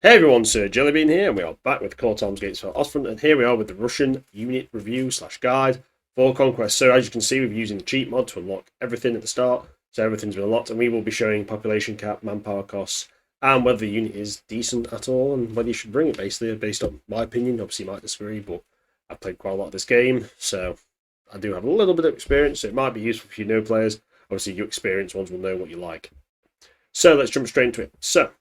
Hey everyone, Sir Jellybean here, and we are back with Core Arms Gates for Ostfront, and here we are with the Russian unit review slash guide for Conquest. So as you can see, we're using the cheat mod to unlock everything at the start, so everything's been unlocked, and we will be showing population cap, manpower costs, and whether the unit is decent at all, and whether you should bring it, basically, based on my opinion. Obviously you might disagree, but I've played quite a lot of this game, so I do have a little bit of experience, so it might be useful for you new players. Obviously you experienced ones will know what you like. So let's jump straight into it. So,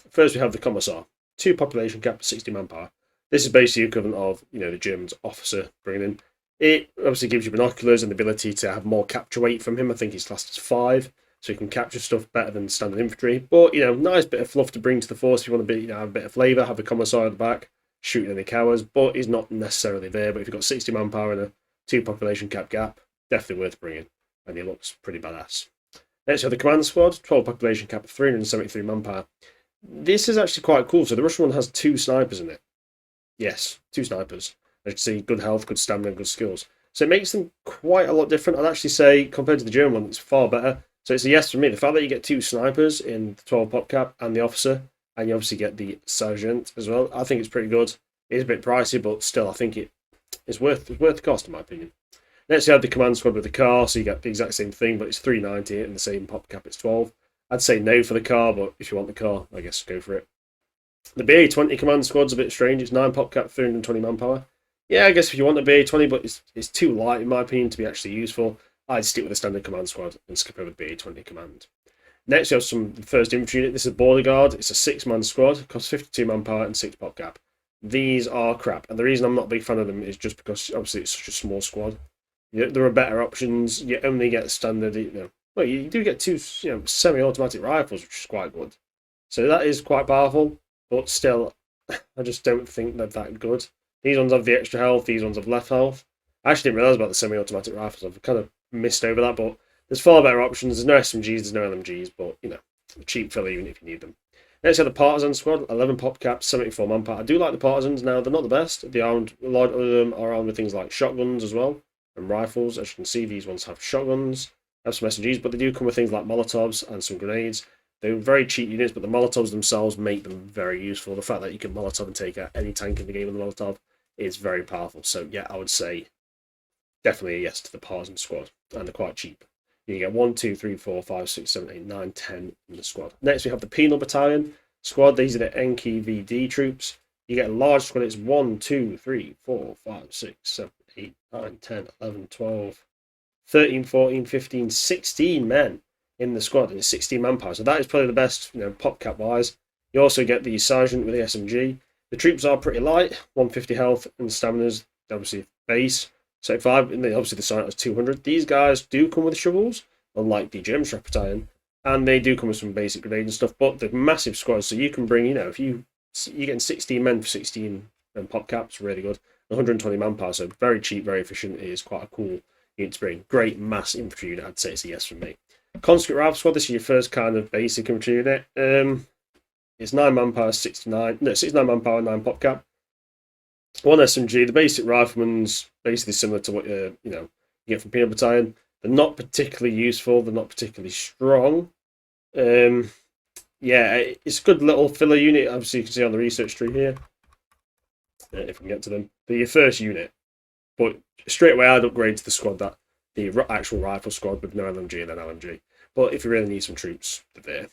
first we have the Commissar. 2 population cap, 60 manpower. This is basically equivalent of, the German's officer bringing in. It obviously gives you binoculars and the ability to have more capture weight from him. I think he's classed as 5, so you can capture stuff better than standard infantry. But, nice bit of fluff to bring to the force if you want to have a bit of flavour, have a Commissar at the back, shooting any cowards, but he's not necessarily there. But if you've got 60 manpower and a 2 population cap gap, definitely worth bringing, and he looks pretty badass. Next, we have the command squad, 12 population cap, 373 manpower. This is actually quite cool. So the Russian one has 2 snipers in it. Yes, 2 snipers. As you can see, good health, good stamina, good skills. So it makes them quite a lot different. I'd actually say, compared to the German one, it's far better. So it's a yes for me. The fact that you get 2 snipers in the 12 pop cap and the officer, and you obviously get the sergeant as well, I think it's pretty good. It is a bit pricey, but still, I think it's worth the cost, in my opinion. Next, you have the command squad with the car, so you get the exact same thing, but it's 390 and the same pop cap, it's 12. I'd say no for the car, but if you want the car, I guess go for it. The BA-20 command squad's a bit strange. It's 9 pop cap, 320 manpower. Yeah, I guess if you want the BA-20, but it's too light, in my opinion, to be actually useful. I'd stick with the standard command squad and skip over the BA-20 command. Next, you have the first infantry unit. This is Border Guard. It's a 6-man squad. Costs 52 manpower and 6 pop cap. These are crap, and the reason I'm not a big fan of them is just because, obviously, it's such a small squad. There are better options. You only get standard, well, you do get 2, semi-automatic rifles, which is quite good. So that is quite powerful, but still, I just don't think they're that good. These ones have the extra health, these ones have less health. I actually didn't realise about the semi-automatic rifles. I've kind of missed over that, but there's far better options. There's no SMGs, there's no LMGs, but, a cheap filler unit if you need them. Next, you have the Partisan squad, 11 pop caps, 74 manpower. I do like the Partisans. Now, they're not the best. A lot of them are armed with things like shotguns as well, and rifles. As you can see, these ones have shotguns, have some SMGs, but they do come with things like Molotovs and some grenades. They're very cheap units, but the Molotovs themselves make them very useful. The fact that you can Molotov and take out any tank in the game with a Molotov is very powerful. So yeah, I would say definitely a yes to the Partisan squad, and they're quite cheap. You get 1, 2, 3, 4, 5, 6, 7, 8, 9, 10 in the squad. Next, we have the Penal Battalion squad. These are the NKVD troops. You get a large squad. It's 1, 2, 3, 4, 5, 6, 7, 8, 9, 10, 11, 12, 13, 14, 15, 16 men in the squad, and it's 16 manpower. So that is probably the best, pop cap wise. You also get the sergeant with the SMG. The troops are pretty light, 150 health, and stamina's obviously base. So 5, and then obviously the sergeant has 200. These guys do come with shovels, unlike the German Strap Battalion, and they do come with some basic grenades and stuff. But the massive squads, so you can bring, if you're getting 16 men for 16 pop caps, really good. 120 manpower, so very cheap, very efficient. It is quite a cool unit to bring. Great mass infantry unit, I'd say it's a yes from me. Conscript Rifle Squad, this is your first kind of basic infantry unit. It's 9 manpower, 69 manpower, 9 pop cap. 1 SMG. The basic rifleman's basically similar to what you get from Penal Battalion. They're not particularly useful, they're not particularly strong. Yeah, it's a good little filler unit. Obviously you can see on the research tree here, if we can get to them. They're your first unit, but straight away I'd upgrade to the squad, that the actual rifle squad with no LMG and then LMG. But if you really need some troops, they're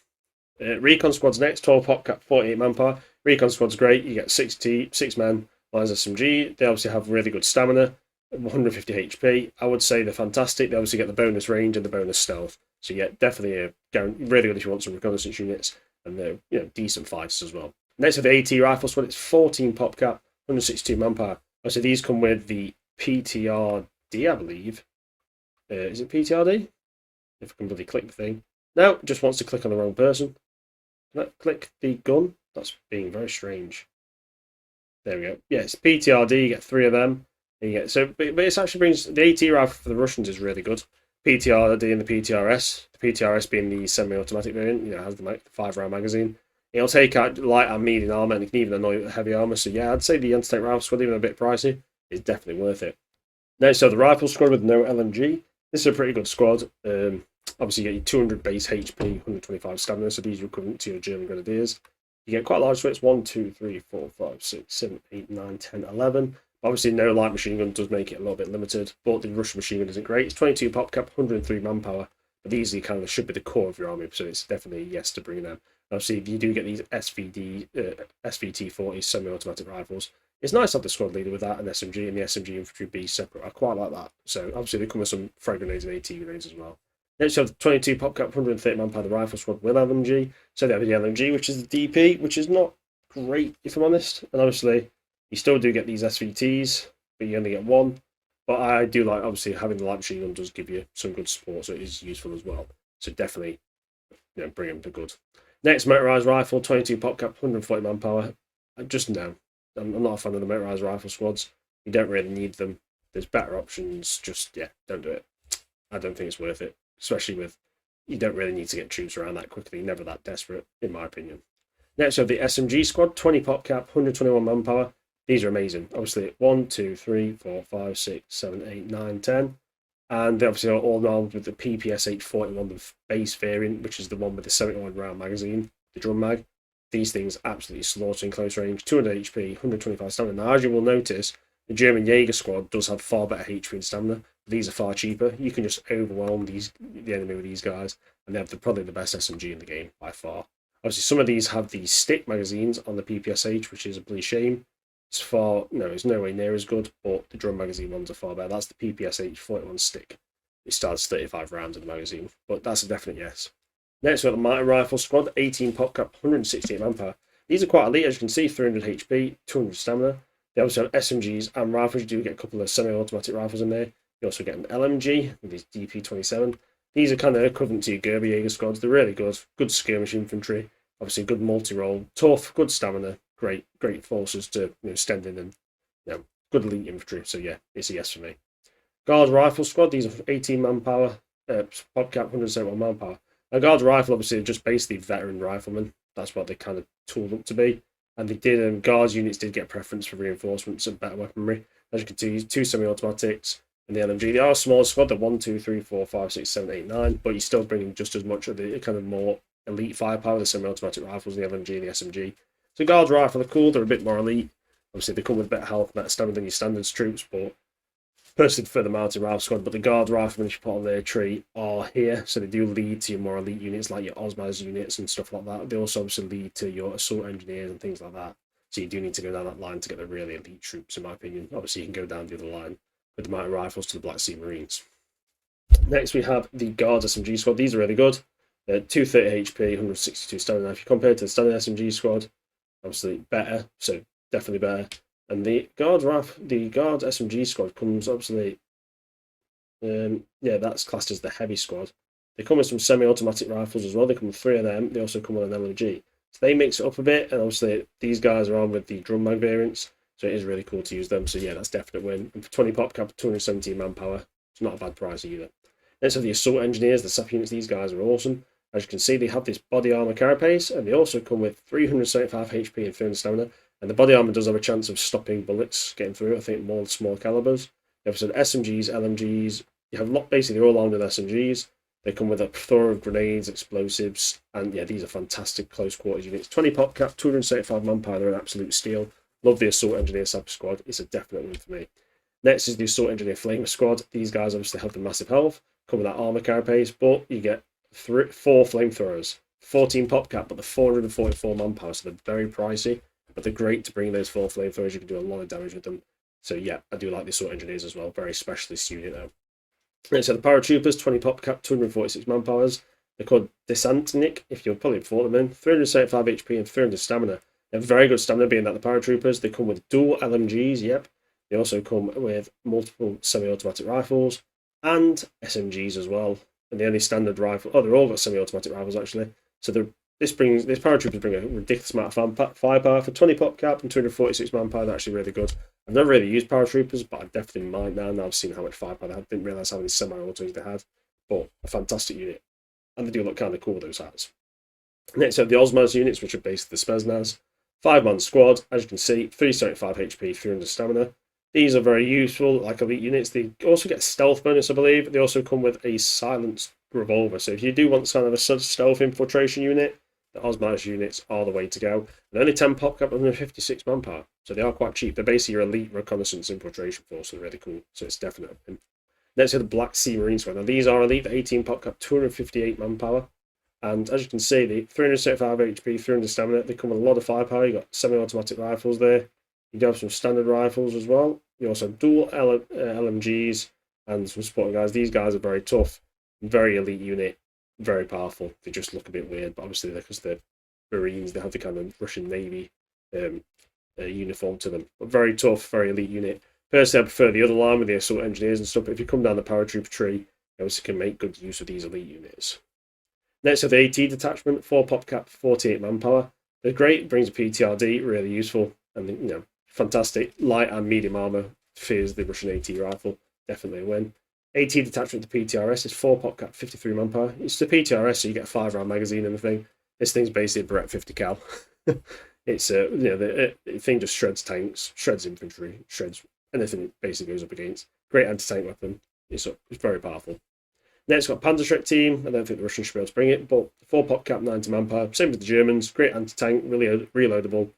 there. Recon squad's next, 12 pop cap, 48 manpower. Recon squad's great. You get 6 men, minus SMG. They obviously have really good stamina, 150 HP. I would say they're fantastic. They obviously get the bonus range and the bonus stealth. So yeah, definitely really good if you want some reconnaissance units, and they're decent fighters as well. Next, the AT rifle squad. It's 14 pop cap, 162 manpower. So these come with the PTRD, I believe. Is it PTRD? If I can bloody click the thing. No, it just wants to click on the wrong person. Click the gun. That's being very strange. There we go. Yeah, it's PTRD. You get 3 of them. And you get but it actually brings the AT rifle for the Russians is really good. PTRD and the PTRS. The PTRS being the semi-automatic variant. Has the 5-round magazine. It'll take out light and medium armor, and it can even annoy with heavy armor. So yeah, I'd say the anti-tank rifle squad, even a bit pricey, is definitely worth it. Next, so the rifle squad with no LMG. This is a pretty good squad. Obviously, you get your 200 base HP, 125 stamina, so these are equivalent to your German Grenadiers. You get quite large splits, 1, 2, 3, 4, 5, 6, 7, 8, 9, 10, 11. Obviously, no light machine gun does make it a little bit limited, but the Russian machine gun isn't great. It's 22 pop cap, 103 manpower, but these kind of should be the core of your army, so it's definitely a yes to bring them. Obviously, you do get these SVT-40 semi-automatic rifles. It's nice to have the squad leader with that, and SMG, and the SMG infantry be separate. I quite like that. So obviously they come with some frag grenades and AT grenades as well. Next, you have the 22 pop cap, 130 manpower, the rifle squad with LMG. So they have the LMG, which is the DP, which is not great if I'm honest. And obviously, you still do get these SVTs, but you only get one. But I do like, obviously, having the light machine gun does give you some good support, so it is useful as well. So definitely, bring them to good. Next, motorized rifle, 22 pop cap, 140 manpower. Just no. I'm not a fan of the motorized rifle squads. You don't really need them. There's better options. Just, don't do it. I don't think it's worth it. Especially with, you don't really need to get troops around that quickly. Never that desperate, in my opinion. Next, we have the SMG squad, 20 pop cap, 121 manpower. These are amazing. Obviously, 1, 2, 3, 4, 5, 6, 7, 8, 9, 10. And they obviously are all armed with the PPS 41, the base variant, which is the one with the 71 round magazine, the drum mag. These things absolutely slaughter in close range. 200 HP, 125 stamina. Now, as you will notice, the German Jaeger squad does have far better HP and stamina. These are far cheaper. You can just overwhelm the enemy with these guys, and they have probably the best SMG in the game by far. Obviously, some of these have the stick magazines on the PPSH, which is a bloody shame. It's no way near as good, but the drum magazine ones are far better. That's the PPSH 41 stick. It starts 35 rounds in the magazine, but that's a definite yes. Next, we have the Mighty Rifle Squad, 18 pop cap, 168 manpower. These are quite elite, as you can see, 300 HP, 200 stamina. They also have SMGs and rifles. You do get a couple of semi-automatic rifles in there. You also get an LMG with these DP27. These are kind of equivalent to your Gerber Jaeger squads. They're really good. Good skirmish infantry. Obviously, good multi-role. Tough, good stamina. Great forces to stand in and good elite infantry. So yeah, it's a yes for me. Guard Rifle Squad. These are 18 manpower. Pop cap, 171 manpower. A Guards Rifle, obviously, are just basically veteran riflemen. That's what they kind of tooled up to be. And they did, Guards units did get preference for reinforcements and better weaponry. As you can see, 2 semi-automatics and the LMG. They are a small squad, they're 1, 2, 3, 4, 5, 6, 7, 8, 9, but you're still bringing just as much of the kind of more elite firepower, the semi-automatic rifles, the LMG, the SMG. So Guards Rifle are cool, they're a bit more elite. Obviously, they come with better health, better stamina than your standards troops, but personally prefer the Mountain Rifle Squad, but the Guard Riflemen, if you put on their tree, are here, so they do lead to your more elite units, like your Osmaz units and stuff like that. They also obviously lead to your assault engineers and things like that. So you do need to go down that line to get the really elite troops, in my opinion. Obviously, you can go down the other line with the Mighty Rifles to the Black Sea Marines. Next, we have the Guards SMG Squad. These are really good. They're 230 HP, 162 stamina. If you compare it to the standard SMG Squad, obviously better, so definitely better. And the Guards SMG Squad comes obviously, that's classed as the heavy squad. They come with some semi-automatic rifles as well. They come with 3 of them. They also come with an LMG. So they mix it up a bit, and obviously these guys are on with the drum mag variants, so it is really cool to use them. So yeah, that's definite win. And for 20 pop cap, 217 manpower, it's not a bad price either. Next have the assault engineers, the SAP units. These guys are awesome. As you can see, they have this body armor carapace, and they also come with 375 HP and 300 stamina. And the body armor does have a chance of stopping bullets getting through. I think more small calibers. You have some SMGs, LMGs. You have basically they're all armed with SMGs. They come with a plethora of grenades, explosives, and yeah, these are fantastic close quarters units. 20 pop cap, 275 manpower, they're an absolute steal. Love the Assault Engineer Sub Squad, it's a definite win for me. Next is the Assault Engineer Flamer Squad. These guys obviously have the massive health, come with that armor carapace, but you get 4 flamethrowers, 14 pop cap, but the 444 manpower, so they're very pricey, but they're great to bring those 4 flamethrowers. You can do a lot of damage with them. So yeah, I do like the Assault Engineers as well, very specialist unit though. So the Paratroopers, 20 pop cap, 246 manpowers. They're called Desantnik, if you'll probably have fought them in. 375 HP and 300 stamina. They have very good stamina, being that the Paratroopers. They come with dual LMGs, yep. They also come with multiple semi-automatic rifles and SMGs as well. And the only standard rifle, they're all got semi-automatic rifles actually. So this Paratroopers bring a ridiculous amount of firepower for 20 pop cap and 246 manpower. They're actually really good. I've never really used Paratroopers, but I definitely might now. Now I've seen how much firepower they had. Didn't realise how many semi-autos they had. But a fantastic unit. And they do look kind of cool, those hats. Next up, the Osmaz units, which are based the Spetsnaz. 5-man squad, as you can see, 375 HP, 300 stamina. These are very useful, like elite units. They also get a stealth bonus, I believe. They also come with a silenced revolver. So if you do want kind of a stealth infiltration unit, The Osman's units are the way to go. And only 10 pop cap and 56 manpower. So they are quite cheap. They're basically your elite reconnaissance infiltration force. They're really cool. So it's definitely a win. Next to the Black Sea Marine Squad. Now these are elite, the 18 pop cap, 258 manpower. And as you can see, the 375 HP, 300 stamina, they come with a lot of firepower. You've got semi-automatic rifles there. You do have some standard rifles as well. You also have dual LMGs and some supporting guys. These guys are very tough, very elite unit, very powerful. They just look a bit weird, but obviously because they're Marines, they have the kind of Russian Navy uniform to them. But very tough, very elite unit. Personally, I prefer the other line with the assault engineers and stuff, but if you come down the paratrooper tree, you obviously can make good use of these elite units. Next are the AT detachment, 4 pop cap, 48 manpower. They're great, brings a PTRD, really useful, and fantastic. Light and medium armor fears the Russian AT rifle, definitely a win. AT detachment to PTRS is 4 pop cap, 53 manpower. It's the PTRS, so you get a 5-round magazine and the thing. This thing's basically a Beretta 50 cal. It's the thing just shreds tanks, shreds infantry, shreds anything it basically goes up against. Great anti-tank weapon. It's very powerful. Next, got Panzerschreck team. I don't think the Russians should be able to bring it, but 4 pop cap, 90 manpower. Same with the Germans. Great anti-tank, really reloadable.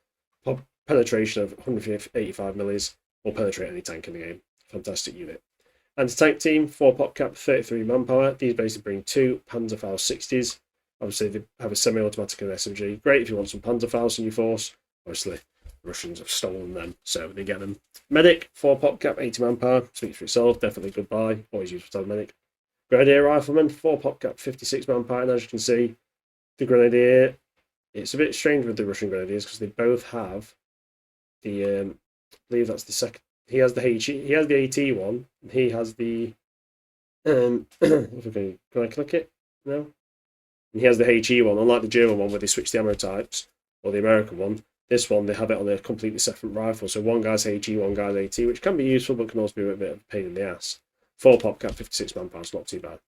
Penetration of 185 millis. Will penetrate any tank in the game. Fantastic unit. Anti-tank team, 4 pop cap, 33 manpower. These basically bring 2 Panzerfaust 60s. Obviously, they have a semi-automatic and SMG. Great if you want some Panzerfaust in your force. Obviously, the Russians have stolen them, so they get them. Medic, 4 pop cap, 80 manpower. Speaks for itself. Definitely good buy. Always useful to have medic. Grenadier Rifleman, 4 pop cap, 56 manpower, and as you can see, the Grenadier, it's a bit strange with the Russian Grenadiers because they both have the, I believe that's the second, he has the AT one, and he has the, can I click it? No? And he has the HE one, unlike the German one where they switch the ammo types, or the American one. This one, they have it on a completely separate rifle, so one guy's HE, one guy's AT, which can be useful, but can also be a bit of a pain in the ass. 4 pop cap, 56 manpower, it's not too bad.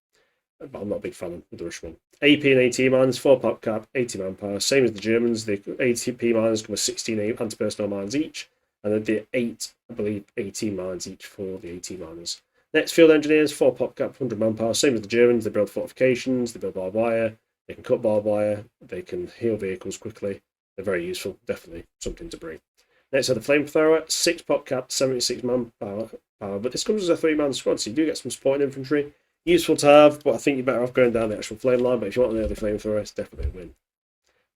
But I'm not a big fan of the Russian one. AP and AT mines, 4 pop cap, 80 manpower. Same as the Germans, the ATP mines come with 16 anti-personnel mines each, and then the 8, I believe, 18 mines each for the AT miners. Next, field engineers, 4 pop cap, 100 manpower. Same as the Germans, they build fortifications, they build barbed wire, they can cut barbed wire, they can heal vehicles quickly. They're very useful, definitely something to bring. Next are the flamethrower, 6 pop cap, 76 manpower. But this comes as a 3-man squad, so you do get some supporting infantry. Useful to have, but I think you're better off going down the actual flame line. But if you want an early flamethrower, it's definitely a win.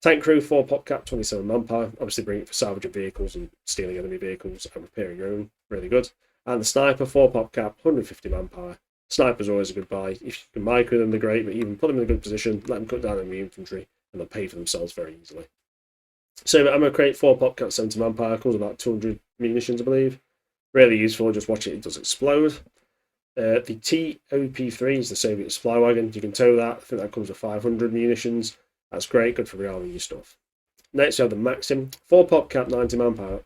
Tank crew, 4 pop cap, 27 manpower. Obviously bring it for salvaging vehicles and stealing enemy vehicles and repairing your own. Really good. And the sniper, 4 pop cap, 150 manpower. Sniper's always a good buy. If you can micro them, they're great, but even put them in a good position, let them cut down enemy infantry, and they'll pay for themselves very easily. So ammo crate, 4 pop cap, 70 manpower, comes about 200 munitions, I believe. Really useful, just watch it does explode. The TOP3 is the Soviet supply wagon. You can tow that. I think that comes with 500 munitions. That's great, good for rearming your stuff. Next, you have the Maxim, 4 pop cap, 90 manpower.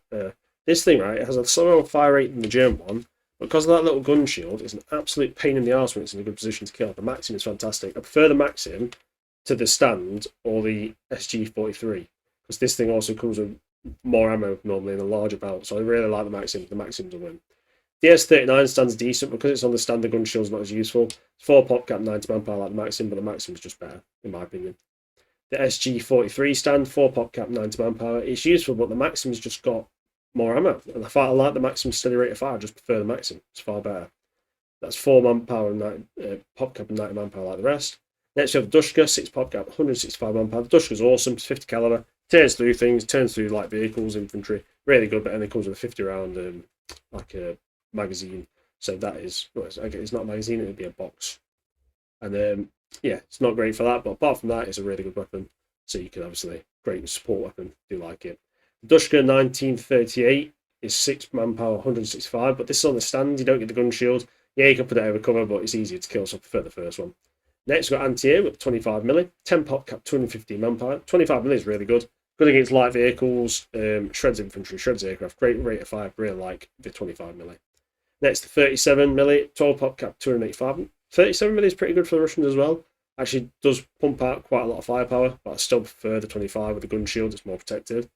This thing, right, it has a slower fire rate than the German one, but because of that little gun shield, it's an absolute pain in the arse when it's in a good position to kill. The Maxim is fantastic. I prefer the Maxim to the Stand or the SG-43, because this thing also comes with more ammo normally in a larger belt, so I really like the Maxim. The Maxim's a win. The S39 stands decent because it's on the stand. The gun shield's not as useful. It's 4 pop cap, 90 manpower like the Maxim, but the Maxim's just better in my opinion. The SG-43 stand, 4 pop cap, 90 manpower. It's useful, but the Maxim's just got more ammo, and I like the Maxim's steady rate of fire. I just prefer the Maxim. It's far better. That's 4 manpower and pop cap and 90 manpower like the rest. Next we have the Dushka, 6 pop cap, 165 manpower. The Dushka's awesome. It's 50 caliber. Turns through things, turns through light vehicles, infantry. Really good, but then it comes with a 50 round like a magazine. So that is, it's not a magazine, it would be a box. And yeah, it's not great for that, but apart from that, it's a really good weapon. So you can obviously, great support weapon, do like it. Dushka 1938 is 6 manpower, 165, but this is on the stand, you don't get the gun shield. Yeah, you can put it over cover, but it's easier to kill, so I prefer the first one. Next, we've got anti-air with 25 milli, 10 pop cap, 215 manpower. 25 milli is really good. Good against light vehicles, shreds infantry, shreds aircraft. Great rate of fire, really like the 25 milli. Next, 37 milli, 12 pop cap, 285. 37 milli is pretty good for the Russians as well. Actually, does pump out quite a lot of firepower, but I still prefer the 25 with the gun shield. It's more protective.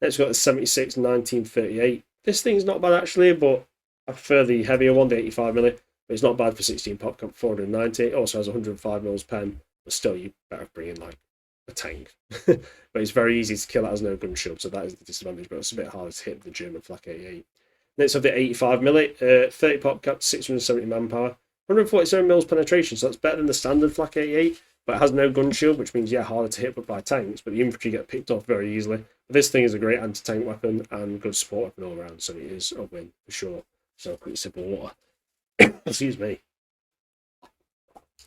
Next, we've got the 76 1938. This thing's not bad actually, but I prefer the heavier one, the 85 milli. But it's not bad for 16 pop cap, 490. It also has 105 mils pen, but still, you better bring in like a tank. But it's very easy to kill. It has no gun shield, so that is the disadvantage, but it's a bit harder to hit the German Flak 88. Next up the 85mm, 30 pop cap, 670 manpower, 147 mils penetration, so that's better than the standard Flak 88, but it has no gun shield, which means, yeah, harder to hit but by tanks, but the infantry get picked off very easily. But this thing is a great anti-tank weapon and good support weapon all around, so it is a win for sure. So quick sip of water. Excuse me.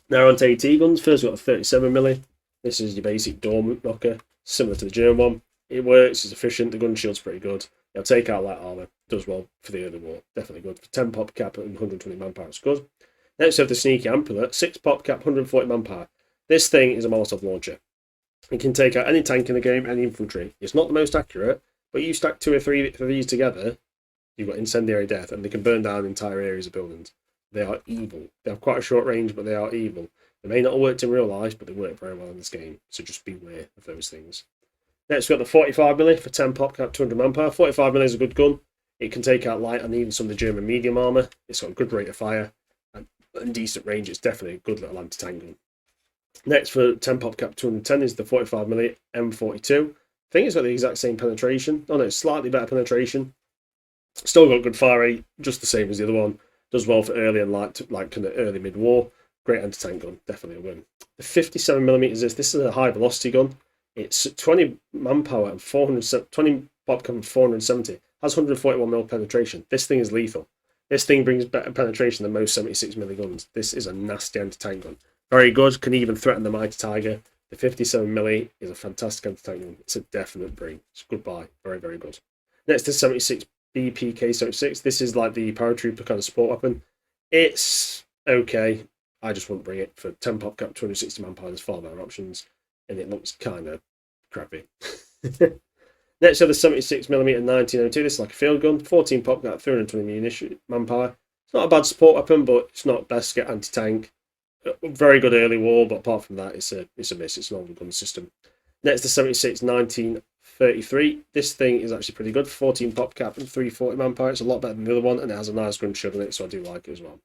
Now on to AT guns. First we've got a 37mm. This is your basic door knocker, similar to the German one. It works, it's efficient, the gun shield's pretty good. It'll take out light armour, does well for the early war, definitely good. For 10 pop cap and 120 manpower, it's good. Next we have the sneaky ampullet, 6 pop cap, 140 manpower. This thing is a Molotov launcher. It can take out any tank in the game, any infantry. It's not the most accurate, but you stack 2 or 3 of these together, you've got incendiary death, and they can burn down entire areas of buildings. They are evil. They have quite a short range, but they are evil. They may not have worked in real life, but they work very well in this game, so just beware of those things. Next, we've got the 45mm for 10 pop cap, 200 manpower. 45mm is a good gun. It can take out light and even some of the German medium armour. It's got a good rate of fire and decent range. It's definitely a good little anti-tank gun. Next, for 10 pop cap, 210 is the 45mm M42. I think it's got the exact same penetration. Oh no, it's slightly better penetration. Still got good fire rate, just the same as the other one. Does well for early and like kind of early mid-war. Great anti-tank gun, definitely a win. The 57mm is this. This is a high velocity gun. It's 20 manpower and 20 pop cap and 470. Has 141mm penetration. This thing is lethal. This thing brings better penetration than most 76mm guns. This is a nasty anti-tank gun. Very good, can even threaten the Mighty Tiger. The 57mm is a fantastic anti-tank gun. It's a definite bring. It's a good buy. Very, very good. Next is 76 BPK-76. This is like the paratrooper kind of support weapon. It's okay. I just wouldn't bring it for 10 pop cap, 260 manpower. There's far better options, and it looks kind of crappy. Next, we have the 76mm 1902. This is like a field gun, 14 pop cap, 320 munition manpower. It's not a bad support weapon, but it's not best to get anti-tank. Very good early war, but apart from that, it's a miss. It's an older gun system. Next, the 76 1933. This thing is actually pretty good. 14 pop cap and 340 manpower. It's a lot better than the other one, and it has a nice gun shield on it, so I do like it as well.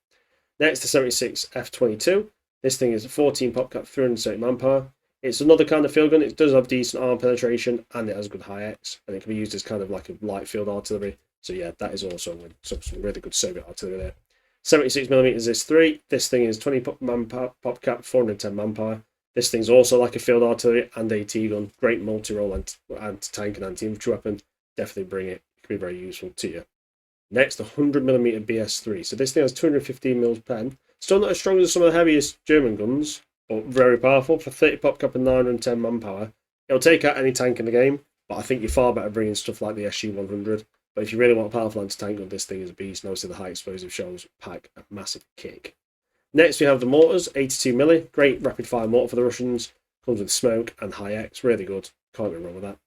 Next, the 76 F22. This thing is 14 pop cap, 330 manpower. It's another kind of field gun. It does have decent arm penetration, and it has good high X, and it can be used as kind of like a light field artillery. So yeah, that is also some really good Soviet artillery there. 76mm is this 3. This thing is 20 pop cap, 410 manpower. This thing's also like a field artillery and AT gun. Great multi-role anti-tank and anti-infantry weapon. Definitely bring it. It can be very useful to you. Next, the 100mm BS3. So this thing has 215mm pen. Still not as strong as some of the heaviest German guns, but very powerful. For 30 pop cap and 910 manpower. It'll take out any tank in the game, but I think you're far better bringing stuff like the SU-100. But if you really want a powerful anti-tank gun, this thing is a beast. And obviously the high explosive shells pack a massive kick. Next, we have the mortars, 82mm. Great rapid-fire mortar for the Russians. Comes with smoke and high X. Really good. Can't go wrong with that.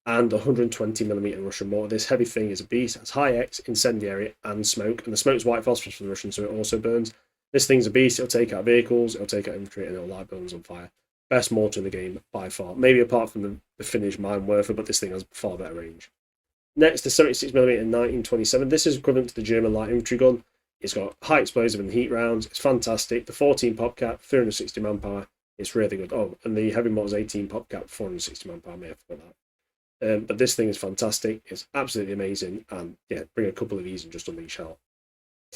And the 120mm Russian mortar. This heavy thing is a beast. It has high X, incendiary, and smoke. And the smoke's white phosphorus for the Russians, so it also burns. This thing's a beast. It'll take out vehicles, it'll take out infantry, and it'll light buildings on fire. Best mortar in the game by far. Maybe apart from the Finnish Mine Werfer, but this thing has far better range. Next, the 76mm 1927. This is equivalent to the German light infantry gun. It's got high explosive and heat rounds. It's fantastic. The 14 pop cap, 360 manpower. It's really good. Oh, and the heavy mod is 18 pop cap, 460 manpower. I may have forgot that. But this thing is fantastic. It's absolutely amazing. And yeah, bring a couple of these and just unleash hell.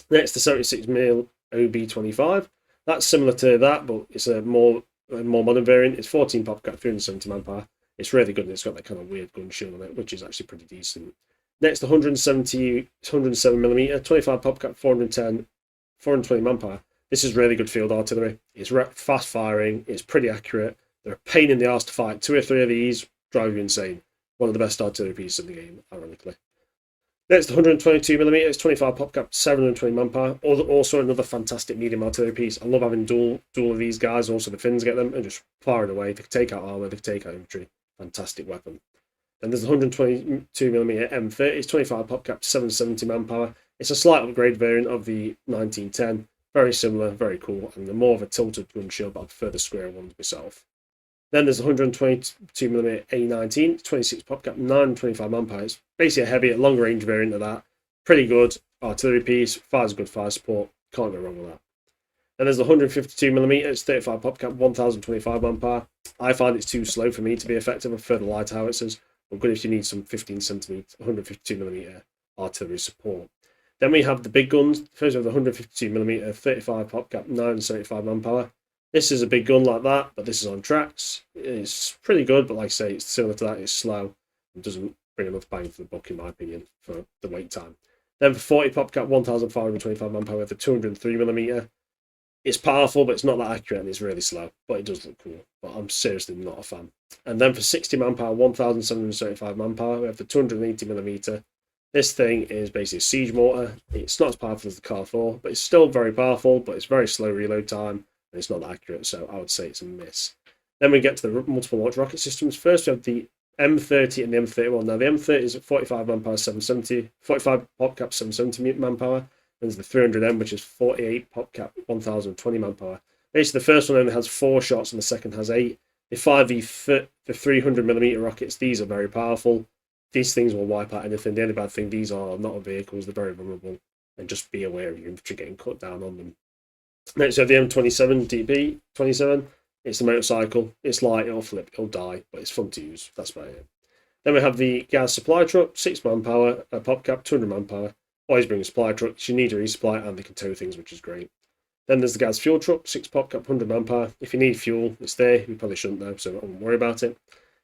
Next, the 76mm OB25. That's similar to that, but it's a more modern variant. It's 14 pop cap, 370 manpower. It's really good, and it's got that kind of weird gun shield on it, which is actually pretty decent. Next, the 107mm, 25 pop cap, 410, 420 manpower. This is really good field artillery. It's fast firing. It's pretty accurate. They're a pain in the arse to fight. 2 or 3 of these drive you insane. One of the best artillery pieces in the game, ironically. Next, the 122mm, it's 25 pop cap, 720 manpower. Also another fantastic medium artillery piece. I love having dual of these guys. Also, the Finns get them and just firing away. They can take out armor. They can take out infantry. Fantastic weapon. Then there's the 122mm M30. It's 25 pop cap, 770 manpower. It's a slight upgrade variant of the 1910. Very similar, very cool, and they're more of a tilted gun shield, but I prefer the square ones myself. Then there's the 122mm A19, 26 pop cap, 925 manpower. It's basically a heavy, long range variant of that. Pretty good artillery piece, fires good fire support. Can't go wrong with that. Then there's the 152mm, it's 35 pop cap, 1025 manpower. I find it's too slow for me to be effective. I prefer the light howitzers, but good if you need some 15cm, 152mm artillery support. Then we have the big guns. First we have the 152mm, 35 pop cap, 975 manpower. This is a big gun like that, but this is on tracks. It's pretty good, but like I say, it's similar to that. It's slow and doesn't bring enough bang for the buck, in my opinion, for the wait time. Then for 40 pop cap, 1525 manpower, the 203mm. It's powerful, but it's not that accurate and it's really slow. But it does look cool. But I'm seriously not a fan. And then for 60 manpower, 1775 manpower, we have the 280mm. This thing is basically a siege mortar. It's not as powerful as the Car 4, but it's still very powerful, but it's very slow reload time, and it's not that accurate, so I would say it's a miss. Then we get to the multiple launch rocket systems. First, we have the M30 and the M31. Now, the M30 is at 45 manpower, 770, 45 pop cap, 770 manpower. There's the 300M, which is 48 pop cap, 1020 manpower. Basically, the first one only has 4 shots and the second has 8. The 5V, the 300mm rockets, these are very powerful. These things will wipe out anything. The only bad thing, these are not vehicles, they're very vulnerable. And just be aware of your infantry getting cut down on them. Next, we have the M27 DP27. It's the motorcycle. It's light, it'll flip, it'll die, but it's fun to use. That's about it. Then we have the gas supply truck, 6 manpower, pop cap, 200 manpower. Always bring a supply truck. You need a resupply and they can tow things, which is great. Then there's the gas fuel truck, 6 pop cap, 100 manpower. If you need fuel, it's there. You probably shouldn't though, so I won't worry about it.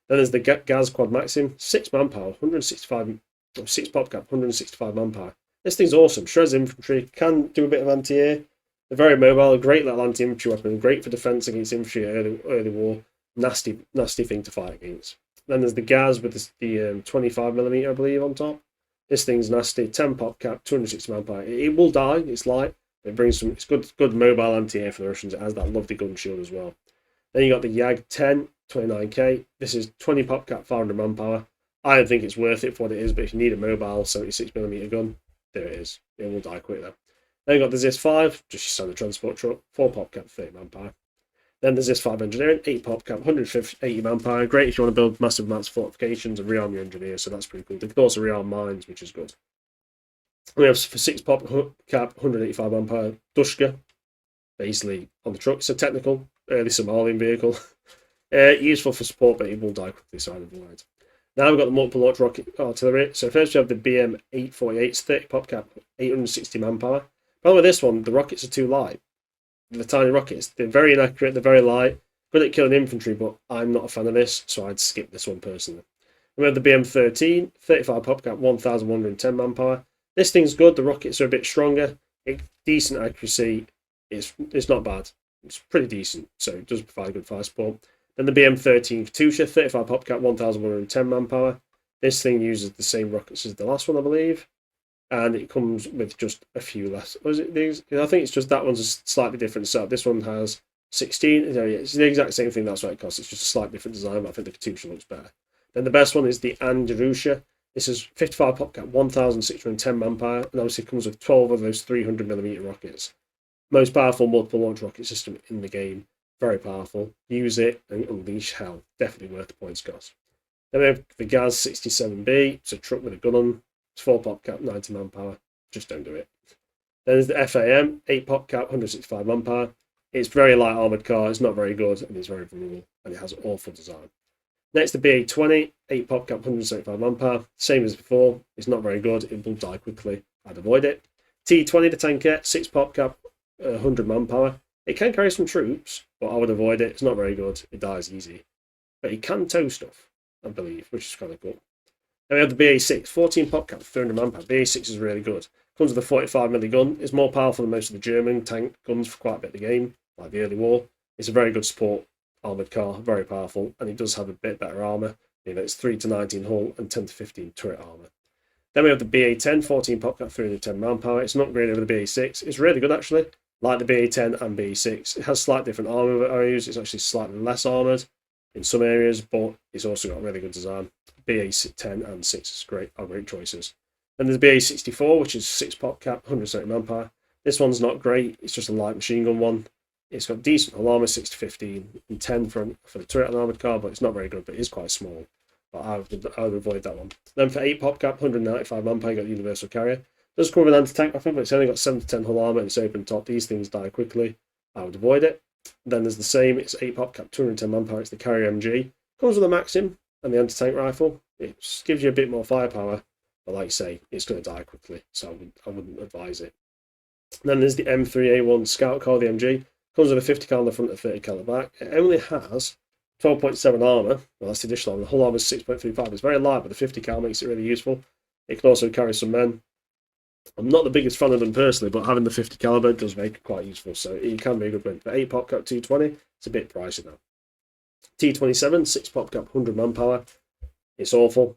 Then there's the gas quad maxim, 6 manpower, 165, 6 pop cap, 165 manpower. This thing's awesome. Shreds infantry, can do a bit of anti-air. They're very mobile, a great little anti-infantry weapon, great for defense against infantry early war. Nasty thing to fight against. Then there's the gas with the 25mm, I believe, on top. This thing's nasty, 10 pop cap, 260 manpower. It will die, it's light. It brings some, it's good mobile anti-air for the Russians. It has that lovely gun shield as well. Then you got the Yag 10, 29k. This is 20 pop cap, 500 manpower. I don't think it's worth it for what it is, but if you need a mobile 76mm gun, there it is. It will die quick though. Then you got the ZIS 5, just your standard transport truck, 4 pop cap, 30 manpower. Then there's ZIS 5 engineering, 8 pop cap, 180 manpower. Great if you want to build massive amounts of fortifications and rearm your engineers, so that's pretty cool. They can also rearm mines, which is good. We have for 6 pop cap, 185 manpower, Dushka, basically on the truck. It's a technical, early Somalian vehicle. Useful for support, but it will die quickly, so I'd avoid. Now we've got the multiple launch rocket artillery. So first we have the BM 848, it's 30 pop cap, 860 manpower. Problem with this one, the rockets are too light. The tiny rockets, they're very inaccurate, they're very light. Good at killing infantry, but I'm not a fan of this, so I'd skip this one personally. We have the BM 13, 35 pop cap, 1110 manpower. This thing's good, the rockets are a bit stronger. Decent accuracy, it's not bad. It's pretty decent, so it does provide good fire support. Then the BM 13 Katusha, 35 pop cap, 1110 manpower. This thing uses the same rockets as the last one, I believe. And it comes with just a few less. Was it these? I think it's just that one's a slightly different setup. This one has 16. It's the exact same thing. That's what it costs. It's just a slightly different design, but I think the Katusha looks better. Then the best one is the Andrusha. This is 55 pop cap, 1610 manpower, and obviously comes with 12 of those 300mm rockets. Most powerful multiple launch rocket system in the game. Very powerful. Use it and unleash hell. Definitely worth the points cost. Then we have the Gaz 67B. It's a truck with a gun on. It's 4 pop cap, 90 manpower. Just don't do it. Then there's the FAM, 8 pop cap, 165 manpower. It's very light armoured car. It's not very good and it's very vulnerable and it has an awful design. Next, the BA-20, 8 pop cap, 175 manpower. Same as before. It's not very good. It will die quickly. I'd avoid it. T-20, the tankette, 6 pop cap, 100 manpower. It can carry some troops, but I would avoid it. It's not very good. It dies easy. But it can tow stuff, I believe, which is kind of cool. Then we have the BA-6, 14 pop cap, 300 manpower. BA-6 is really good. Comes with a 45mm gun. It's more powerful than most of the German tank guns for quite a bit of the game, like the early war. It's a very good support armoured car, very powerful, and it does have a bit better armour. It's 3 to 19 hull and 10 to 15 turret armour. Then we have the BA-10, 14 pop cap, 310 manpower. It's not great over the BA-6. It's really good, actually. Like the BA-10 and BA-6. It has slightly different armour areas. It's actually slightly less armoured in some areas, but it's also got a really good design. BA-10 and 6 is great, are great choices. Then there's BA-64, which is 6 pop cap, 170 manpower. This one's not great. It's just a light machine gun one. It's got decent hull armour, 6 to 15, and 10 for the turret and armoured car, but it's not very good, but it is quite small. But I would avoid that one. Then for 8 pop cap, 195 manpower, you got the universal carrier. Does come with an anti-tank weapon, but it's only got 7 to 10 hull armour and it's open top. These things die quickly. I would avoid it. Then there's the same, it's 8 pop cap, 210 manpower, it's the Carrier MG. Comes with a Maxim and the anti-tank rifle. It gives you a bit more firepower, but like I say, it's going to die quickly, so I wouldn't advise it. Then there's the M3A1 Scout Car, the MG. Comes with a 50 cal on the front and 30 cal at the back. It only has 12.7 armour. Well, that's the additional armour. The whole armour is 6.35. It's very light, but the 50 cal makes it really useful. It can also carry some men. I'm not the biggest fan of them personally, but having the 50 caliber does make it quite useful, so it can be a good win. For 8 pop cap 220, it's a bit pricey now. T27, 6 pop cap, 100 manpower. It's awful.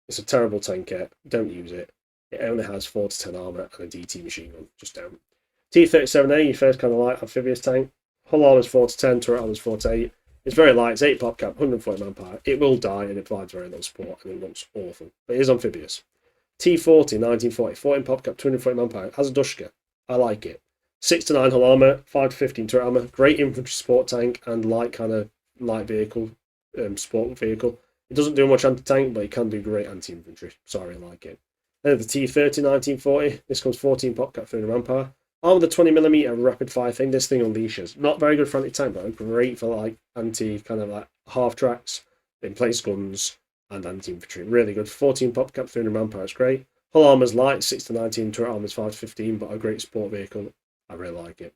It's a terrible tank kit. Don't use it. It only has 4 to 10 armour and a DT machine gun. Just don't. T37A, your first kind of light amphibious tank. Hull armour is 4 to 10, turret armour is 4 to 8. It's very light. It's 8 pop cap, 140 manpower. It will die and it provides very little support and it looks awful. But it is amphibious. T40, 1940, 14 pop cap, 240 manpower. It has a Dushka. I like it. 6 to 9 hull armour, 5 to 15 turret armour. Great infantry support tank and light vehicle, support vehicle. It doesn't do much anti-tank, but it can do great anti-infantry. Sorry, I like it. Then the T30, 1940. This comes 14 pop cap, 300 manpower. Armed with a 20mm rapid fire thing, this thing unleashes. Not very good for anti-tank, but great for like half tracks, in place guns, and anti-infantry. Really good. 14 pop cap, 300 manpower, it's great. Hull armour's light, 6 to 19, turret armour's 5 to 15, but a great support vehicle. I really like it.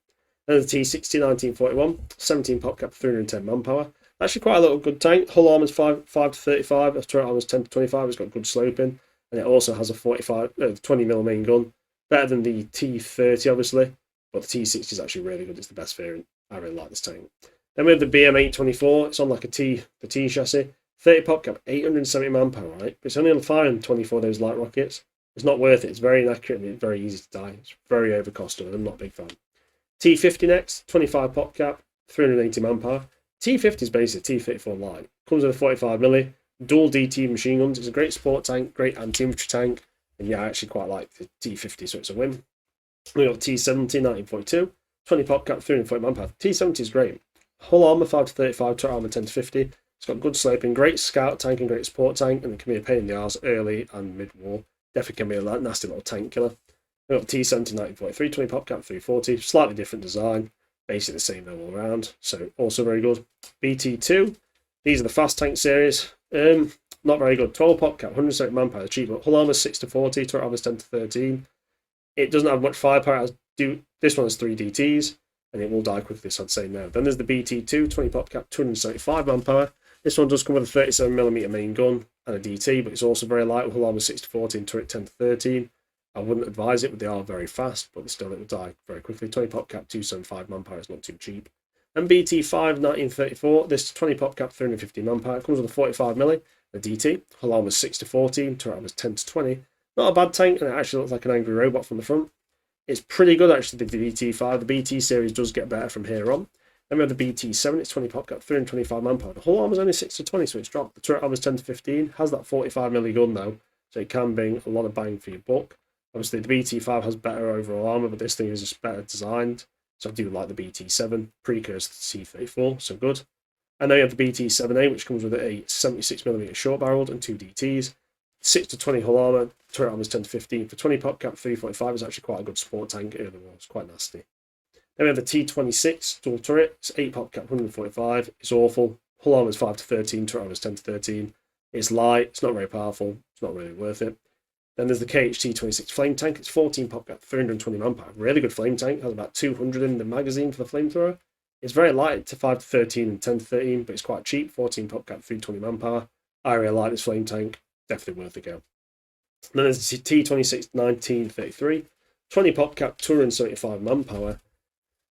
Then the T60, 1941, 17 pop cap, 310 manpower. Actually quite a little good tank. Hull armour's 5 to 35, turret armour's 10 to 25, it's got good sloping, and it also has a 20mm main gun. Better than the T30, obviously, but the T60 is actually really good. It's the best variant. I really like this tank. Then we have the BM824. It's on like the T chassis. 30 pop cap, 870 manpower, right? But it's only on firing 24 of those light rockets. It's not worth it. It's very inaccurate and it's very easy to die. It's very overcosted. I'm not a big fan. T50 next, 25 pop cap, 380 manpower. T50 is basically T34 light. Comes with a 45mm, dual DT machine guns. It's a great support tank, great anti-infantry tank. And yeah, I actually quite like the T50, so it's a win. We got T70, 1942, 20 pop cap, 340 manpower. T70 is great. Hull armour 5 to 35, turret armour 10 to 50. It's got good sloping, great scout tank and great support tank, and it can be a pain in the arse early and mid-war. Definitely can be a nasty little tank killer. We got T70, 1943, 20 pop cap, 340. Slightly different design, basically the same all around, so also very good. BT2, these are the fast tank series. Not very good. 12 pop cap, 170 manpower, cheap, but hull armour 6 to 40, turret armour 10 to 13. It doesn't have much firepower. This one has 3 DTs, and it will die quickly, so I'd say no. Then there's the BT2, 20 pop cap, 275 manpower. This one does come with a 37mm main gun and a DT, but it's also very light, with hull armour 6 to 14, turret 10 to 13. I wouldn't advise it, but they are very fast, but still it will die very quickly. 20 pop cap, 275 manpower is not too cheap. And BT5, 1934, this 20 pop cap, 350 manpower, comes with a 45mm, a DT, hull armour 6 to 14, turret armour 10 to 20. Not a bad tank, and it actually looks like an angry robot from the front. It's pretty good actually, the BT5. The BT series does get better from here on. Then we have the BT7, it's 20 pop cap, 325 manpower. The hull armour's only 6 to 20, so it's dropped. The turret armour's 10 to 15, has that 45mm gun though, so it can bring a lot of bang for your buck. Obviously the BT5 has better overall armour, but this thing is just better designed. So I do like the BT7, precursor to the T34, so good. And then you have the BT7A, which comes with a 76mm short barreled and 2 DTs. 6 to 20 hull armour, turret armour is 10 to 15. For 20 pop cap, 345 is actually quite a good support tank early on. It's quite nasty. Then we have the T26 dual turret. It's 8 pop cap, 145. It's awful. Hull armour is 5 to 13, turret armour is 10 to 13. It's light, it's not very powerful, it's not really worth it. Then there's the KHT26 flame tank. It's 14 pop cap, 320 manpower. Really good flame tank. Has about 200 in the magazine for the flamethrower. It's very light to 5 to 13 and 10 to 13, but it's quite cheap. 14 pop cap, 320 manpower. I really like this flame tank. Definitely worth a go. And then there's the T26 1933. 20 pop cap, 275 manpower.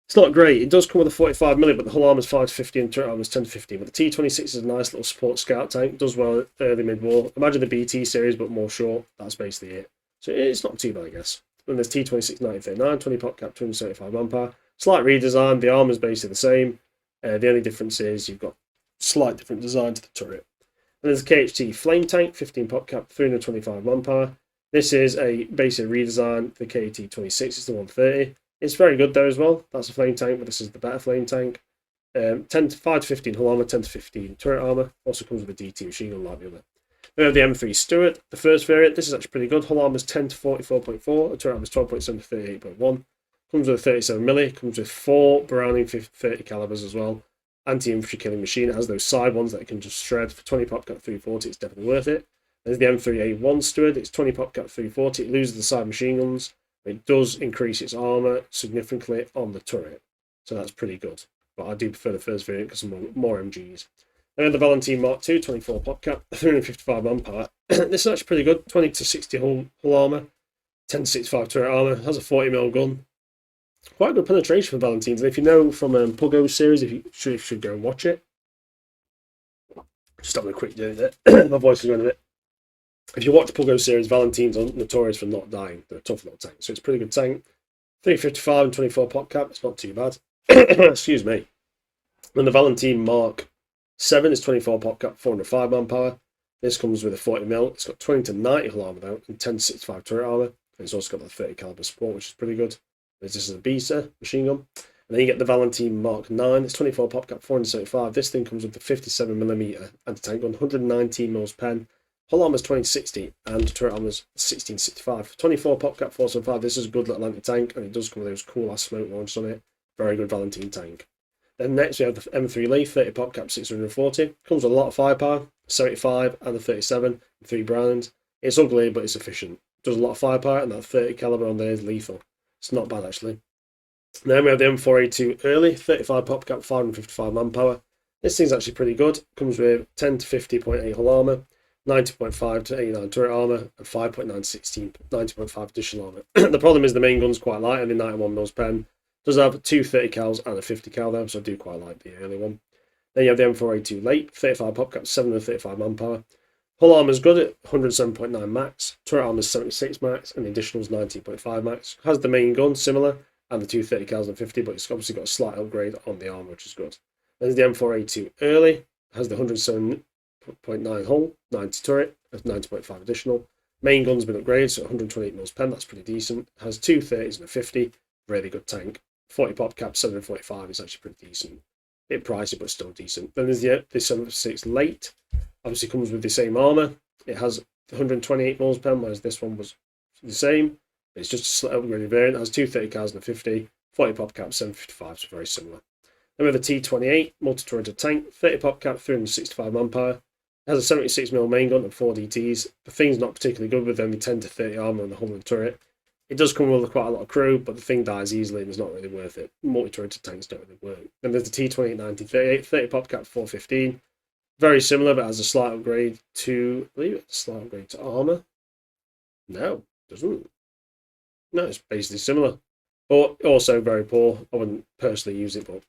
It's not great. It does come with a 45mm, but the hull armour's 5 to 15 and turret armour's 10 to 15. But the T26 is a nice little support scout tank. Does well early mid-war. Imagine the BT series, but more short. That's basically it. So it's not too bad, I guess. Then there's T26 1939, 20 pop cap, 275 manpower. Slight redesign. The armour's basically the same. The only difference is you've got slight different design to the turret. And there's a KHT flame tank, 15 pop cap, 325 manpower. This is a basic redesign for the KT26. It's the 130. It's very good there as well. That's a flame tank, but this is the better flame tank. 5 to 15 hull armour, 10 to 15 turret armour. Also comes with a DT machine gun like the other. We have the M3 Stuart, the first variant. This is actually pretty good. Hull armour's 10 to 44.4. The turret armour's 12.7 to 38.1. Comes with a 37 milli. Comes with 4 Browning 30 calibers as well. Anti-infantry killing machine. It has those side ones that it can just shred for 20 pop cap 340. It's definitely worth it. There's the M3A1 Steward. It's 20 pop cap 340. It loses the side machine guns. It does increase its armor significantly on the turret, so that's pretty good. But I do prefer the first variant because more MGs. Then the Valentine Mark II, 24 pop cap, 355 manpower. This is actually pretty good. 20 to 60 hull armor, 10 to 65 turret armor. Has a 40mm gun. Quite good penetration for Valentines. And if you know from Puggo's series, you should go and watch it. Just having a quick do with it. My voice is going a bit. If you watch Puggo's series, Valentines are notorious for not dying. They're a tough little tank, so it's a pretty good tank. 355 and 24 pop cap. It's not too bad. Excuse me. Then the Valentine Mark 7 is 24 pop cap, 405 manpower. This comes with a 40mm. It's got 20 to 90 hull armor though, and 10 to 65 turret armor. And it's also got the 30 caliber support, which is pretty good. This is a Beta machine gun. And then you get the Valentine Mark 9. It's 24 pop cap, 475. This thing comes with the 57mm anti-tank gun, 119 mils pen. Hull armor's 2060 and turret armor's 1665. 24 pop cap 475. This is a good little anti-tank, and it does come with those cool ass smoke launchers on it. Very good Valentine tank. Then next we have the M3 Lee, 30 pop cap 640. Comes with a lot of firepower, 75 and the 37, and 3 Browns. It's ugly, but it's efficient. Does a lot of firepower, and that 30 caliber on there is lethal. It's not bad actually. Then we have the M4A2 early, 35 pop cap, 555 manpower. This thing's actually pretty good. Comes with 10 to 50.8 hull armor, 90.5 to 89 turret armor, and 5.9 16 90.5 additional armor. The problem is the main gun's quite light, only 91 mils pen. Does have 2 30 cals and a 50 cal though, so I do quite like the early one. Then you have the M4A2 late, 35 pop cap, 735 manpower. Hull armor's good at 107.9 max, turret armor's 76 max, and the additional's 19.5 max. Has the main gun similar, and the 2 30 cals and 50, but it's obviously got a slight upgrade on the armor, which is good. Then there's the M4A2 early, has the 107.9 hull, 90 turret, has 90.5 additional. Main gun's been upgraded, so 128 mils pen, that's pretty decent. Has 2 30s and a 50, really good tank. 40 pop cap, 745 is actually pretty decent. Bit pricey, but still decent. Then there's the 756 late. Obviously comes with the same armor. It has 128 mils pen, whereas this one was the same. It's just a slightly upgraded variant. It has 2 30 cals and a 50, 40 pop cap, 755, so very similar. Then we have the T28 multi-turreted tank, 30 pop cap, 365 manpower. It has a 76mm main gun and 4 DTs. The thing's not particularly good with only 10 to 30 armor on the hull and turret. It does come with quite a lot of crew, but the thing dies easily and it's not really worth it. Multi-turreted tanks don't really work. Then there's the T28 1938, 30 pop cap, 415. Very similar, but has a slight upgrade to, I believe it's a slight upgrade to armor. No, it doesn't. No, it's basically similar, but also very poor. I wouldn't personally use it, but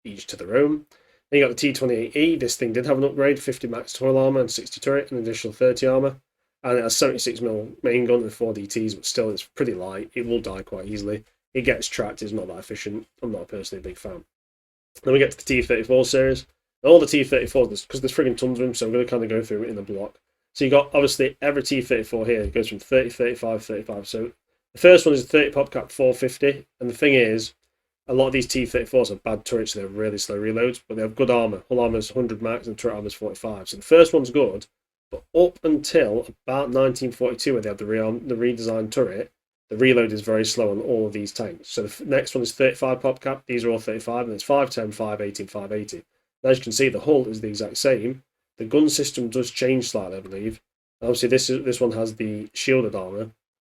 each to their own. Then you got the T28E. This thing did have an upgrade, 50 max hull armor and 60 turret, and an additional 30 armor. And it has 76mm main gun and 4 DTs, but still it's pretty light. It will die quite easily. It gets tracked, it's not that efficient. I'm not personally a big fan. Then we get to the T34 series. All the T34s, because there's frigging tons of them, so I'm going to kind of go through it in the block. So you got, obviously, every T34 here goes from 30, 35, 35. So the first one is a 30 pop cap 450, and the thing is, a lot of these T34s have bad turrets, so they're really slow reloads, but they have good armor. Hull armor's 100 max and turret armor's 45. So the first one's good, but up until about 1942, where they have the redesigned turret, the reload is very slow on all of these tanks. So the next one is 35 pop cap. These are all 35, and it's 510, 518, 580. And as you can see, the hull is the exact same. The gun system does change slightly, I believe. And obviously, this one has the shielded armor,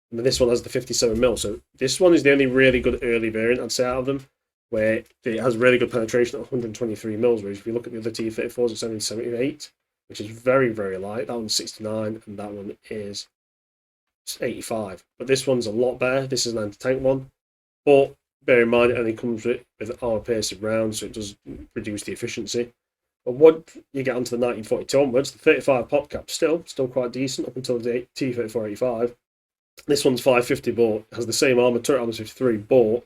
and then this one has the 57mm. So this one is the only really good early variant, I'd say, out of them, where it has really good penetration at 123 mils. Whereas if you look at the other T34s, it's only 78. Which is very, very light. That one's 69, and that one is 85. But this one's a lot better. This is an anti-tank one. But bear in mind, it only comes with armor-piercing rounds, so it does reduce the efficiency. But once you get onto the 1942 onwards, the 35 pop cap still quite decent up until the T3485. This one's 550, but has the same armor, turret armor 53, but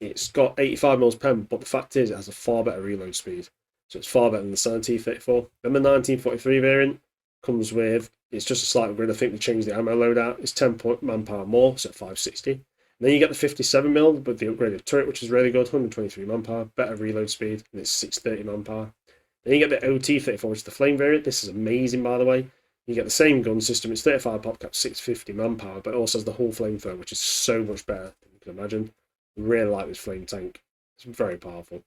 it's got 85 mils pen. But the fact is, it has a far better reload speed. So it's far better than the standard T34. Then the 1943 variant comes with, it's just a slight upgrade. I think they changed the ammo loadout. It's 10 manpower more, so 560. And then you get the 57mm with the upgraded turret, which is really good, 123 manpower, better reload speed, and it's 630 manpower. Then you get the OT34, which is the flame variant. This is amazing, by the way. You get the same gun system. It's 35 pop cap, 650 manpower, but it also has the whole flamethrower, which is so much better than you can imagine. Really like this flame tank. It's very powerful.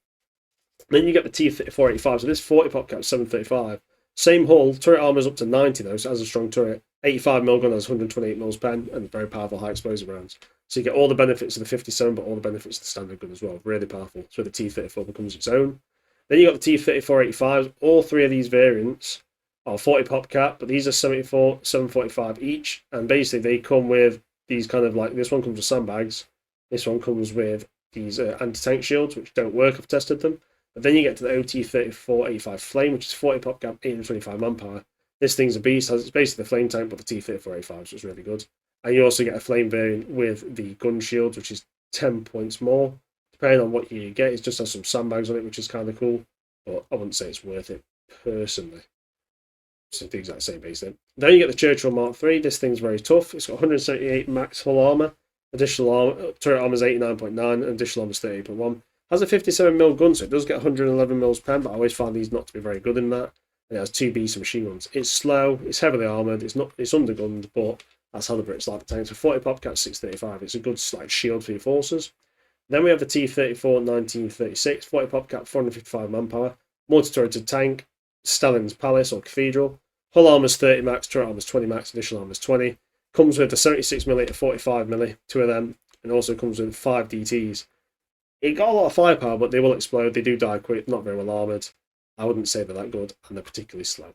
Then you get the T-485. So this 40 pop cap 735. Same hull. Turret armor's up to 90 though, so it has a strong turret. 85mm gun has 128mm pen and very powerful high explosive rounds. So you get all the benefits of the 57, but all the benefits of the standard gun as well. Really powerful. So the T-34 becomes its own. Then you got the T-3485s. All three of these variants are 40 pop cap, but these are 74, 745 each. And basically they come with these kind of like, this one comes with sandbags. This one comes with these anti-tank shields, which don't work. I've tested them. But then you get to the OT-3485 Flame, which is 40 pop cap, 825 manpower. This thing's a beast. It's basically the flame tank, but the T-3485, so it's really good. And you also get a flame variant with the gun shield, which is 10 points more. Depending on what you get, it just has some sandbags on it, which is kind of cool. But I wouldn't say it's worth it, personally. It's the exact same base then. Then you get the Churchill Mark III. This thing's very tough. It's got 178 max hull armor. Additional armor, turret armor is 89.9, and additional armor is 38.1. Has a 57mm gun, so it does get 111mm pen, but I always find these not to be very good in that. And it has 2 beast machine guns. It's slow, it's heavily armoured, it's undergunned, but that's how the Brits like the tanks. So 40 pop cap 635. It's a good like shield for your forces. Then we have the T-34 1936, 40 pop cap, 455 manpower, multi-turreted tank, Stalin's Palace or Cathedral. Hull armor's 30 max, turret armor's 20 max, additional armor's 20. Comes with the 76mm to 45mm, 2 of them, and also comes with 5 DTs. It got a lot of firepower, but they will explode. They do die quick, not very well armoured. I wouldn't say they're that good, and they're particularly slow.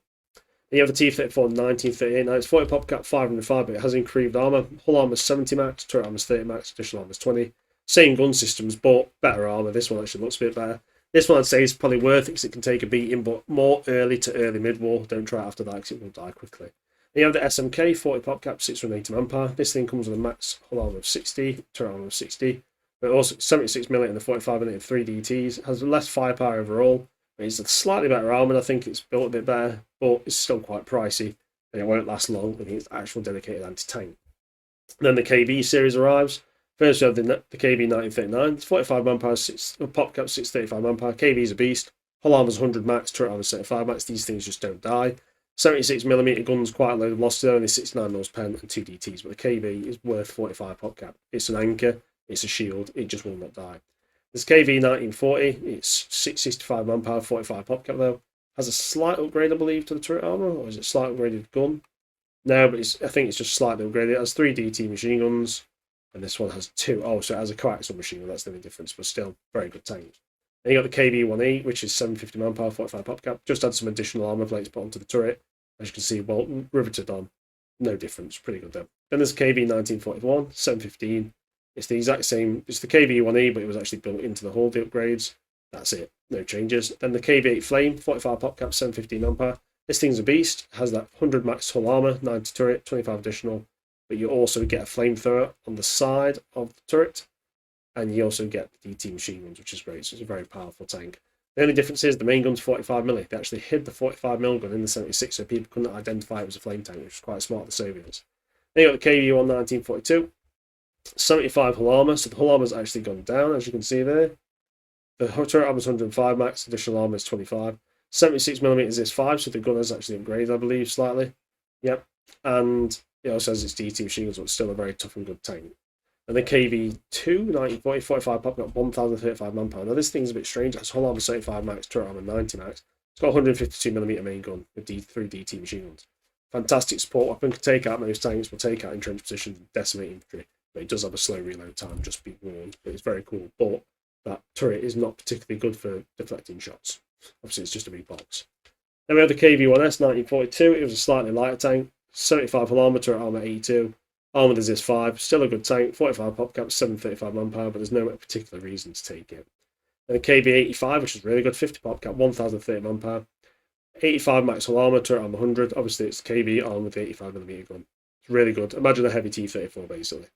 Then you have the T-34 1938. Now it's 40 pop cap, 505, but it has increased armour. Hull armour's 70 max, turret armour's 30 max, additional armour's 20. Same gun systems, but better armour. This one actually looks a bit better. This one I'd say is probably worth it because it can take a beating, but more early to early mid-war. Don't try it after that because it will die quickly. Then you have the SMK 40 pop cap, 680 manpower. This thing comes with a max hull armour of 60, turret armour of 60. But also 76mm and the 45mm and 3 DTs. Has less firepower overall. It's a slightly better armoured. I think it's built a bit better, but it's still quite pricey and it won't last long. I think it's actual dedicated anti-tank. Then the KB series arrives. First we have the KB 1939. It's 45 manpower, pop cap 635 manpower. KB is a beast. Hull armour's 100 max, turret armour's 75 max. These things just don't die. 76mm guns, quite a load of loss. They're only 69mm pen and 2 DTs, but the KB is worth 45 pop cap. It's an anchor. It's a shield, it just will not die. This KV 1940, it's 665 manpower, 45 pop cap though. Has a slight upgrade, I believe, to the turret armour, or is it slight upgraded gun? No, but I think it's just slightly upgraded. It has 3 DT machine guns, and this one has 2. Oh, so it has a coaxial machine gun, that's the only difference, but still, very good tank. Then you got the KV-18, which is 750 manpower, 45 pop cap. Just had some additional armour plates put onto the turret. As you can see, well, riveted on. No difference, pretty good though. Then there's KV-1941, 715. It's the exact same. It's the KV-1E, but it was actually built into the hull, the upgrades. That's it. No changes. Then the KV-8 Flame, 45 pop cap, 715 manpower. This thing's a beast. Has that 100 max hull armor, 90 turret, 25 additional. But you also get a flamethrower on the side of the turret. And you also get the DT machine guns, which is great. So it's a very powerful tank. The only difference is the main gun's 45mm. They actually hid the 45mm gun in the 76, so people couldn't identify it as a flame tank, which was quite smart of the Soviets. Then you got the KV-1 1942. 75 hull armor, so the hull armor's actually gone down, as you can see there. The turret armor's 105 max, additional armor is 25. 76mm is 5, so the gun has actually upgraded, I believe, slightly. Yep. And it also has its DT machine guns, so it's still a very tough and good tank. And the KV-2 1940, 45 pop got 1035 manpower. Now this thing's a bit strange. It has hull armor 75 max, turret armor 90 max. It's got 152mm main gun with 3 DT machine guns. Fantastic support weapon, can take out most tanks, will take out entrenched positions, decimate infantry. But it does have a slow reload time, just be warned. But it's very cool. But that turret is not particularly good for deflecting shots. Obviously, it's just a big box. Then we have the KV-1S 1942. It was a slightly lighter tank. 75 hull armor, turret armor 82. Armoured as IS-5. Still a good tank. 45 pop cap, 735 manpower, but there's no particular reason to take it. Then the KV-85, which is really good. 50 pop cap, 1030 manpower. 85 max hull armor, turret armor 100. Obviously, it's KV armed with the 85mm gun. It's really good. Imagine a heavy T-34, basically.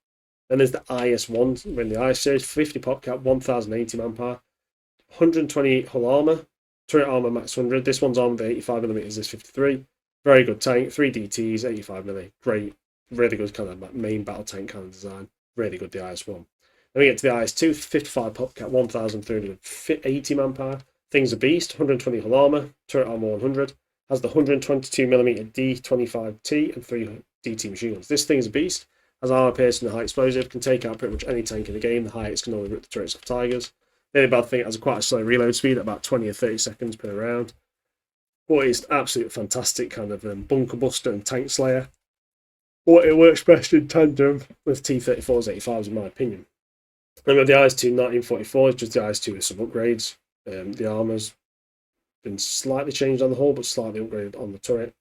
Then there's the IS-1, we're in the IS series, 50 pop cap, 1080 manpower, 128 hull armor, turret armor max 100. This one's armed with 85mm, is this 53. Very good tank, 3 DTs, 85mm, great, really good kind of main battle tank kind of design. Really good, the IS-1. Then we get to the IS-2, 55 pop cap, 1380 manpower. Thing's a beast, 120 hull armor, turret armor 100. Has the 122mm D25T and 3 DT machine guns. This thing's a beast. Has armor piercing and high explosive, can take out pretty much any tank in the game. The high hits can only rip the turrets off Tigers. The only bad thing, it has quite a slow reload speed at about 20 or 30 seconds per round. But it's absolutely fantastic kind of bunker buster and tank slayer. But it works best in tandem with T-34s, 85s in my opinion. Then we have the IS-2 1944, it's just the IS-2 with some upgrades. The armor's been slightly changed on the hull, but slightly upgraded on the turret.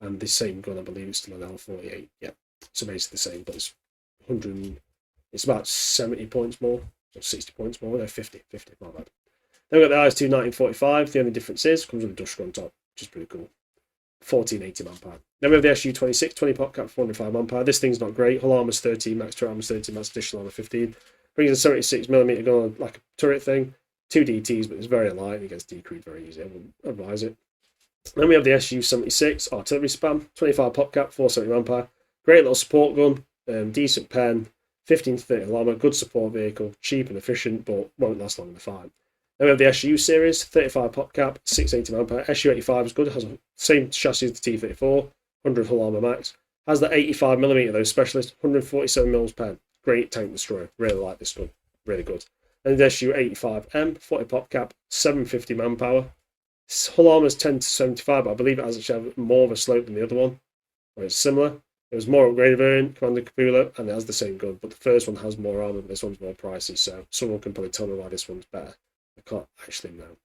And the same gun, I believe it's still an L48. Yeah, so basically the same, but it's 100. It's about 70 points more, or 60 points more. No, 50, my bad. Then we've got the IS-2 1945. The only difference is comes with a Dushka on top, which is pretty cool. 1480 manpower. Then we have the SU-26, 20 pop cap, 405 manpower. This thing's not great. Hull armor's 13, max turret armor's 13, max additional armor 15. Brings a 76mm gun on like a turret thing. 2 DTs, but it's very light and it gets decreed very easy. I wouldn't advise it. Then we have the SU-76 artillery spam, 25 pop cap, 470 manpower. Great little support gun, decent pen, 15 to 30 armor, good support vehicle, cheap and efficient, but won't last long in the fight. Then we have the SU series, 35 pop cap, 680 manpower. SU-85 is good, has the same chassis as the T-34, 100 hull armor max. Has the 85mm, those specialist, 147 mils pen. Great tank destroyer. Really like this gun. Really good. And the SU-85M, 40 pop cap, 750 manpower. Hull armor is 10 to 75, but I believe it has actually more of a slope than the other one. Or it's similar. It was more upgraded variant, Commander Capula, and it has the same gun, but the first one has more armor, but this one's more pricey, so someone can probably tell me why this one's better. I can't actually know.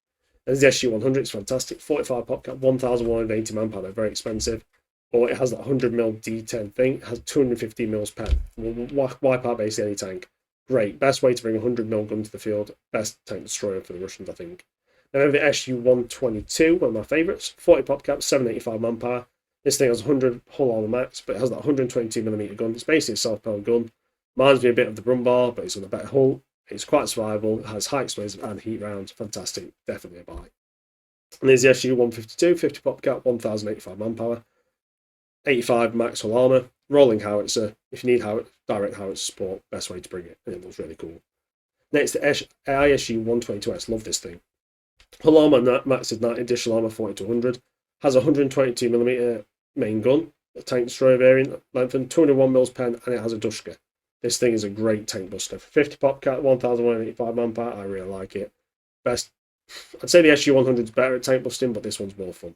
And the SU-100, it's fantastic. 45 pop cap, 1,180 manpower, they're very expensive. Or it has that 100mm D10 thing, it has 250 mils pen. Will wipe out basically any tank. Great. Best way to bring a 100mm gun to the field. Best tank destroyer for the Russians, I think. Then over the SU-122, one of my favourites. 40 pop cap, 785 manpower. This thing has 100 hull armor max, but it has that 122mm gun. It's basically a self-propelled gun. Reminds me a bit of the Brumbar, but it's on a better hull. It's quite survivable. It has high explosive and heat rounds. Fantastic. Definitely a buy. And there's the SU-152, 50 pop cap, 1,085 manpower. 85 max hull armor. Rolling howitzer. If you need direct howitzer support, best way to bring it. And it looks really cool. Next, the ISU-122S. Love this thing. Hull armor max is 90, additional armor 40 to 100. Has a 122mm main gun, a tank destroyer variant, lengthened, 201 mils pen, and it has a Dushka. This thing is a great tank buster. 50 pop cap, 1,185 manpower. I really like it. Best. I'd say the SU-100 is better at tank busting, but this one's more fun.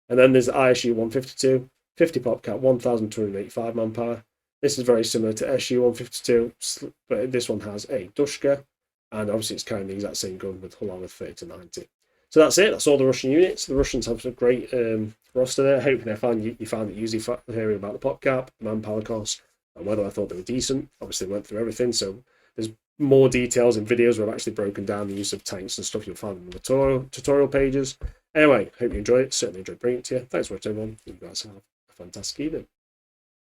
And then there's the ISU-152, 50 pop cap, 1,285 manpower. This is very similar to SU-152, but this one has a Dushka, and obviously it's carrying the exact same gun with hull armor 30 to 90. So that's it. That's all the Russian units. The Russians have a great roster there. Hopefully you found it useful hearing about the pop cap, the manpower costs, and whether I thought they were decent. Obviously went through everything, so there's more details in videos where I've actually broken down the use of tanks and stuff you'll find in the tutorial pages. Anyway, hope you enjoyed it. Certainly enjoyed bringing it to you. Thanks for watching, everyone. You guys have a fantastic evening.